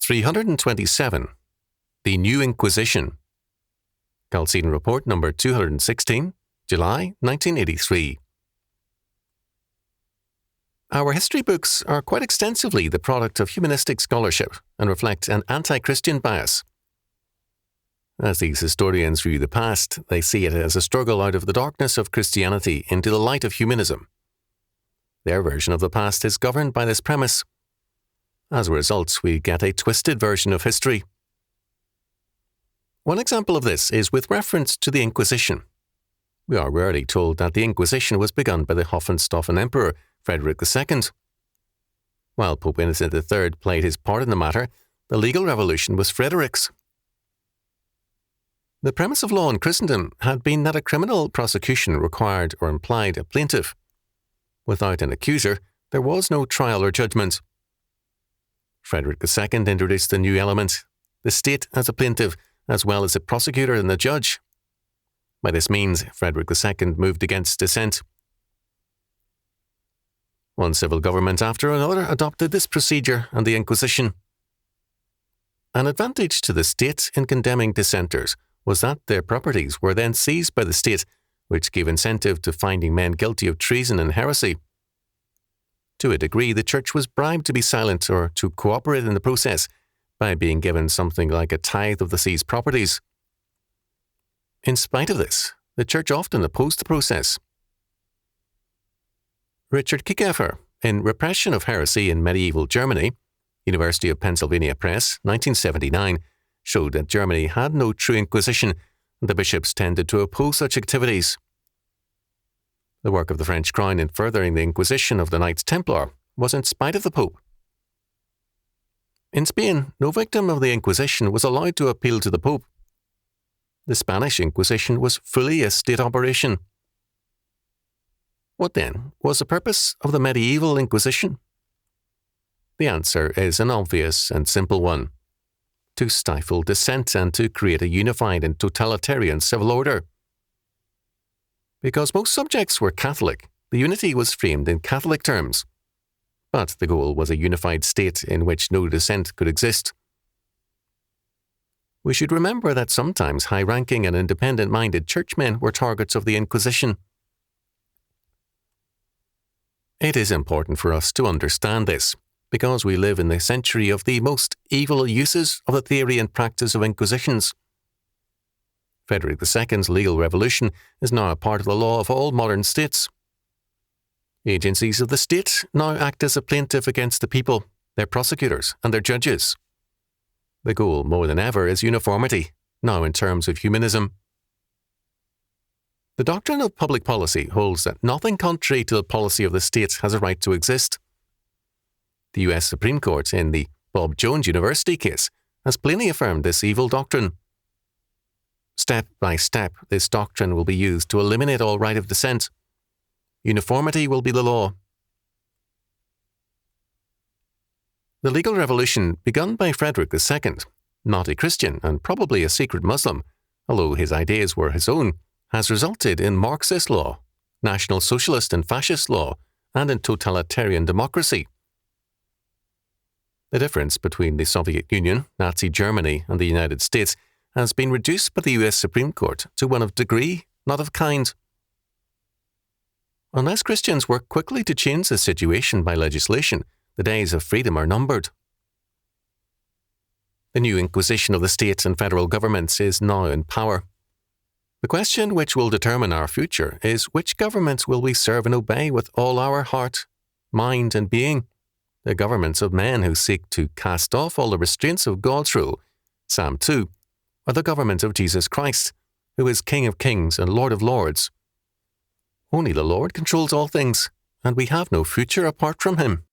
327. The New Inquisition. Chalcedon Report number 216, July 1983. Our history books are quite extensively the product of humanistic scholarship and reflect an anti-Christian bias. As these historians view the past, they see it as a struggle out of the darkness of Christianity into the light of humanism. Their version of the past is governed by this premise. As a result, we get a twisted version of history. One example of this is with reference to the Inquisition. We are rarely told that the Inquisition was begun by the Hohenstaufen Emperor, Frederick II. While Pope Innocent III played his part in the matter, the legal revolution was Frederick's. The premise of law in Christendom had been that a criminal prosecution required or implied a plaintiff. Without an accuser, there was no trial or judgment. Frederick II introduced a new element, the state as a plaintiff, as well as a prosecutor and a judge. By this means, Frederick II moved against dissent. One civil government after another adopted this procedure and the Inquisition. An advantage to the state in condemning dissenters was that their properties were then seized by the state, which gave incentive to finding men guilty of treason and heresy. To a degree, the Church was bribed to be silent or to cooperate in the process by being given something like a tithe of the seized properties. In spite of this, the Church often opposed the process. Richard Kiekeffer, in Repression of Heresy in Medieval Germany, University of Pennsylvania Press, 1979, showed that Germany had no true Inquisition, and the bishops tended to oppose such activities. The work of the French crown in furthering the Inquisition of the Knights Templar was in spite of the Pope. In Spain, no victim of the Inquisition was allowed to appeal to the Pope. The Spanish Inquisition was fully a state operation. What then was the purpose of the medieval Inquisition? The answer is an obvious and simple one: to stifle dissent and to create a unified and totalitarian civil order. Because most subjects were Catholic, the unity was framed in Catholic terms. But the goal was a unified state in which no dissent could exist. We should remember that sometimes high-ranking and independent-minded churchmen were targets of the Inquisition. It is important for us to understand this, because we live in the century of the most evil uses of the theory and practice of Inquisitions. Frederick II's legal revolution is now a part of the law of all modern states. Agencies of the state now act as a plaintiff against the people, their prosecutors, and their judges. The goal, more than ever, is uniformity, now in terms of humanism. The doctrine of public policy holds that nothing contrary to the policy of the state has a right to exist. The U.S. Supreme Court, in the Bob Jones University case, has plainly affirmed this evil doctrine. Step by step, this doctrine will be used to eliminate all right of dissent. Uniformity will be the law. The legal revolution begun by Frederick II, not a Christian and probably a secret Muslim, although his ideas were his own, has resulted in Marxist law, National Socialist and Fascist law, and in totalitarian democracy. The difference between the Soviet Union, Nazi Germany, and the United States has been reduced by the U.S. Supreme Court to one of degree, not of kind. Unless Christians work quickly to change the situation by legislation, the days of freedom are numbered. The new Inquisition of the state and federal governments is now in power. The question which will determine our future is which governments will we serve and obey with all our heart, mind, and being? The governments of men who seek to cast off all the restraints of God's rule, Psalm 2, or the government of Jesus Christ, who is King of kings and Lord of lords. Only the Lord controls all things, and we have no future apart from him.